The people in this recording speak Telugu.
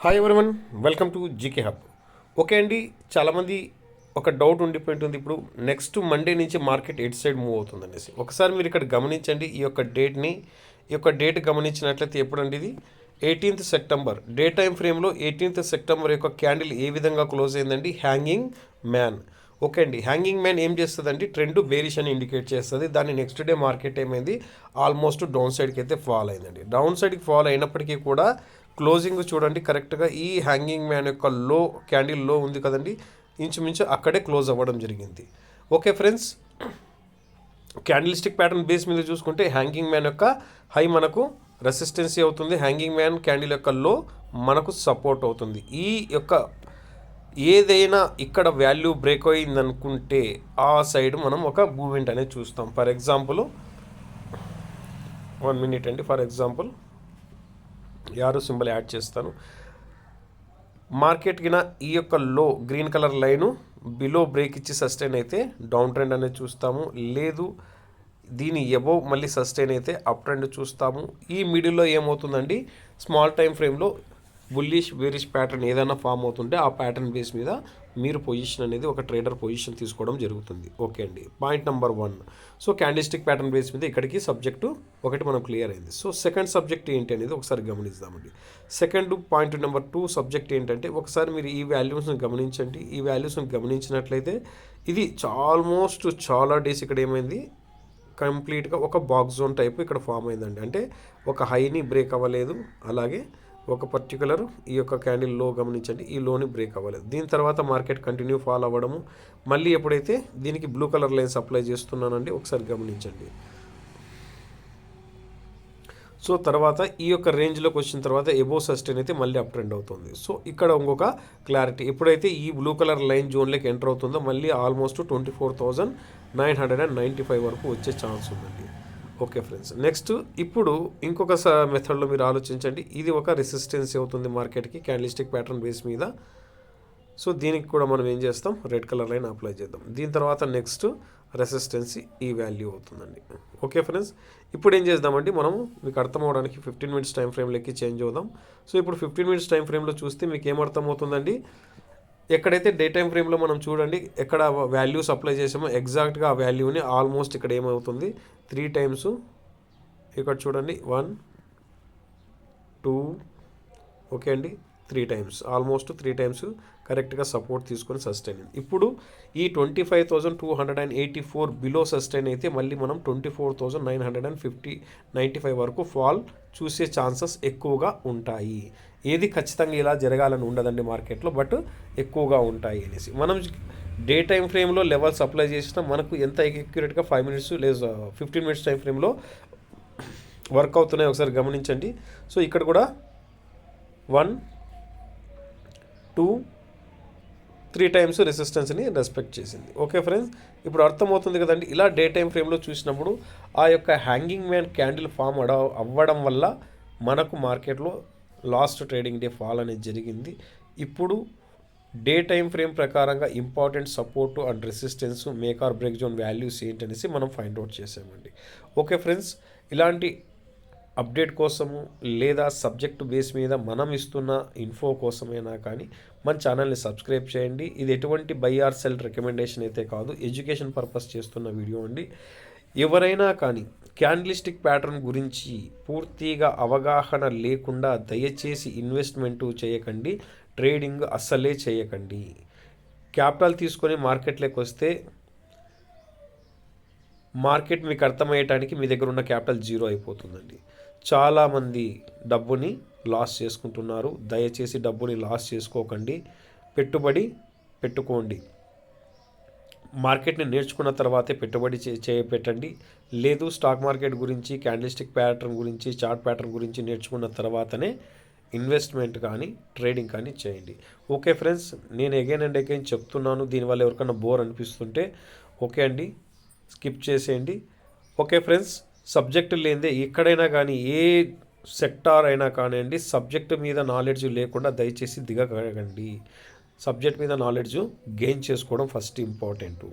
Hi everyone, welcome to GK hub. Okay అండి, చాలామంది ఒక డౌట్ ఉండిపోయింటుంది. ఇప్పుడు నెక్స్ట్ మండే నుంచి మార్కెట్ ఎటు సైడ్ మూవ్ అవుతుంది అనేసి ఒకసారి మీరు ఇక్కడ గమనించండి. ఈ యొక్క డేట్ గమనించినట్లయితే ఎప్పుడండి ఇది 18th సెప్టెంబర్. డే టైం ఫ్రేమ్లో 18th సెప్టెంబర్ యొక్క క్యాండిల్ ఏ విధంగా క్లోజ్ అయిందండి? Hanging man. ఓకే అండి, హ్యాంగింగ్ మ్యాన్ ఏం చేస్తుందండి? ట్రెండ్ బేరిష్ అని ఇండికేట్ చేస్తుంది. దాన్ని నెక్స్ట్ డే మార్కెట్ ఏమైంది? ఆల్మోస్ట్ డౌన్ సైడ్కి అయితే ఫాల్ అయిందండి. డౌన్ సైడ్కి ఫాల్ అయినప్పటికీ కూడా క్లోజింగ్ చూడండి, కరెక్ట్గా ఈ హ్యాంగింగ్ మ్యాన్ యొక్క లో క్యాండిల్ లో ఉంది కదండి, ఇంచుమించు అక్కడే క్లోజ్ అవ్వడం జరిగింది. Okay friends, candle stick pattern base మీద చూసుకుంటే హ్యాంగింగ్ మ్యాన్ యొక్క హై మనకు రెసిస్టెన్సీ అవుతుంది, హ్యాంగింగ్ మ్యాన్ క్యాండిల్ యొక్క లో మనకు సపోర్ట్ అవుతుంది. ఈ యొక్క ఏదైనా ఇక్కడ వాల్యూ బ్రేక్ అయింది అనుకుంటే ఆ సైడ్ మనం ఒక మూమెంట్ అనేది చూస్తాం. ఫర్ ఎగ్జాంపుల్ 1 minute అండి. For example arrow symbol add చేస్తాను. మార్కెట్ కింద ఈ యొక్క లో green colour line below break ఇచ్చి సస్టైన్ అయితే డౌన్ ట్రెండ్ అనేది చూస్తాము. లేదు దీని ఎబోవ్ మళ్ళీ సస్టైన్ అయితే అప్ ట్రెండ్ చూస్తాము. ఈ మిడిల్లో ఏమవుతుందండి? స్మాల్ టైం ఫ్రేమ్లో బుల్లిష్ బేరిష్ ప్యాటర్న్ ఏదైనా ఫామ్ అవుతుంటే ఆ ప్యాటర్న్ బేస్ మీద మీరు పొజిషన్ అనేది ఒక ట్రేడర్ పొజిషన్ తీసుకోవడం జరుగుతుంది. ఓకే అండి, point number 1. So candlestick pattern base మీద ఇక్కడికి సబ్జెక్టు ఒకటి మనం క్లియర్ అయింది. సో సెకండ్ సబ్జెక్ట్ ఏంటి అనేది ఒకసారి గమనిద్దామండి. సెకండ్ పాయింట్ నెంబర్ 2 సబ్జెక్ట్ ఏంటంటే, ఒకసారి మీరు ఈ వాల్యూస్ని గమనించండి. ఈ వాల్యూస్ని గమనించినట్లయితే ఇది ఆల్మోస్ట్ చాలా డేస్ ఇక్కడ ఏమైంది? కంప్లీట్గా ఒక బాక్స్ జోన్ టైప్ ఇక్కడ ఫామ్ అయిందండి. అంటే ఒక హైని బ్రేక్ అవ్వలేదు, అలాగే ఒక పర్టికులర్ ఈ యొక్క క్యాండిల్ లో గమనించండి, ఈ లోని బ్రేక్ అవ్వలేదు. దీని తర్వాత మార్కెట్ కంటిన్యూ ఫాల్ అవ్వడము, మళ్ళీ ఎప్పుడైతే దీనికి బ్లూ కలర్ లైన్స్ అప్లై చేస్తున్నానండి, ఒకసారి గమనించండి. సో తర్వాత ఈ యొక్క రేంజ్లోకి వచ్చిన తర్వాత ఎబో సస్టైన్ అయితే మళ్ళీ అప్ ట్రెండ్ అవుతుంది. సో ఇక్కడ ఇంకొక క్లారిటీ, ఎప్పుడైతే ఈ బ్లూ కలర్ లైన్ జోన్లోకి ఎంటర్ అవుతుందో మళ్ళీ ఆల్మోస్ట్ 24,995 వరకు వచ్చే ఛాన్స్ ఉందండి. ఓకే ఫ్రెండ్స్, నెక్స్ట్ ఇప్పుడు ఇంకొక మెథడ్లో మీరు ఆలోచించండి. ఇది ఒక రెసిస్టెన్స్ అవుతుంది మార్కెట్కి క్యాండిల్స్టిక్ ప్యాటర్న్ బేస్ మీద. సో దీనికి కూడా మనం ఏం చేస్తాం? రెడ్ కలర్ లైన్ అప్లై చేద్దాం. దీని తర్వాత నెక్స్ట్ రెసిస్టెన్సీ ఈ వాల్యూ అవుతుందండి. ఓకే ఫ్రెండ్స్, ఇప్పుడు ఏం చేద్దామండి, మనము మీకు అర్థం అవడానికి 15 minutes టైం ఫ్రేమ్లోకి చేంజ్ అవుదాం. సో ఇప్పుడు 15 minutes టైం ఫ్రేమ్లో చూస్తే మీకు ఏమర్థమవుతుందండి? ఎక్కడైతే డే టైం ఫ్రేమ్లో మనం చూడండి, ఎక్కడ వాల్యూస్ అప్లై చేసామో ఎగ్జాక్ట్గా ఆ వాల్యూని ఆల్మోస్ట్ ఇక్కడ ఏమవుతుంది? 3 times ఇక్కడ చూడండి, 1 2 ఓకే అండి, 3 times ఆల్మోస్ట్ 3 times కరెక్ట్గా సపోర్ట్ తీసుకొని సస్టైన్ అయింది. ఇప్పుడు ఈ 25,284 బిలో సస్టైన్ అయితే మళ్ళీ మనం 24,995 వరకు ఫాల్ చూసే ఛాన్సెస్ ఎక్కువగా ఉంటాయి. ఏది ఖచ్చితంగా ఇలా జరగాలని ఉండదండి మార్కెట్లో, బట్ ఎక్కువగా ఉంటాయి అనేసి మనం డే టైం ఫ్రేమ్లో లెవెల్స్ అప్లై చేసినా మనకు ఎంత ఎక్యురేట్గా 5 minutes లేదా 15 minutes టైం ఫ్రేమ్లో వర్క్ అవుతున్నాయి ఒకసారి గమనించండి. సో ఇక్కడ కూడా 1 2 3 times రెసిస్టెన్స్ని రెస్పెక్ట్ చేసింది. ఓకే ఫ్రెండ్స్, ఇప్పుడు అర్థమవుతుంది కదండి. ఇలా డే టైం ఫ్రేమ్లో చూసినప్పుడు ఆ యొక్క హ్యాంగింగ్ మ్యాన్ క్యాండిల్ ఫామ్ అవ్వడం వల్ల మనకు మార్కెట్లో లాస్ట్ ట్రేడింగ్ డే ఫాల్ అనేది జరిగింది. ఇప్పుడు డే టైం ఫ్రేమ్ ప్రకారంగా important support and resistance, make or break zone values ఏంటనేసి మనం ఫైండ్ అవుట్ చేసామండి. ఓకే ఫ్రెండ్స్, ఇలాంటి అప్డేట్ కోసము లేదా సబ్జెక్టు బేస్ మీద మనం ఇస్తున్న ఇన్ఫో కోసమైనా కానీ మన ఛానల్ని సబ్స్క్రైబ్ చేయండి. ఇది ఎటువంటి బై ఆర్ సెల్ రికమెండేషన్ అయితే కాదు, ఎడ్యుకేషన్ పర్పస్ చేస్తున్న వీడియో అండి. ఎవరైనా కానీ క్యాండిల్స్టిక్ ప్యాటర్న్ గురించి పూర్తిగా అవగాహన లేకుండా దయచేసి ఇన్వెస్ట్మెంటు చేయకండి, ట్రేడింగ్ అస్సలే చేయకండి. క్యాపిటల్ తీసుకొని మార్కెట్లోకి వస్తే మార్కెట్ మీకు అర్థమయ్యటానికి మీ దగ్గర ఉన్న క్యాపిటల్ జీరో అయిపోతుందండి. చాలామంది డబ్బుని లాస్ చేసుకుంటున్నారు. దయచేసి డబ్బుని లాస్ చేసుకోకండి, పెట్టుబడి పెట్టుకోండి. మార్కెట్ని నేర్చుకున్న తర్వాతే పెట్టుబడి పెట్టండి. లేదు స్టాక్ మార్కెట్ గురించి, క్యాండిల్స్టిక్ ప్యాటర్న్ గురించి, చార్ట్ ప్యాటర్న్ గురించి నేర్చుకున్న తర్వాతనే ఇన్వెస్ట్మెంట్ కానీ ట్రేడింగ్ కానీ చేయండి. ఓకే ఫ్రెండ్స్, నేను అగైన్ అండ్ అగైన్ చెప్తున్నాను, దీనివల్ల ఎవరికైనా బోర్ అనిపిస్తుంటే ఓకే అండి, స్కిప్ చేసేయండి. ఓకే ఫ్రెండ్స్, సబ్జెక్ట్ లేదే ఎక్కడైనా కానీ ఏ సెక్టార్ అయినా కానివ్వండి, సబ్జెక్ట్ మీద నాలెడ్జ్ లేకుండా దయచేసి దిగకండి. సబ్జెక్ట్ మీద నాలెడ్జ్ గెయిన్ చేసుకోవడం ఫస్ట్ ఇంపార్టెంట్.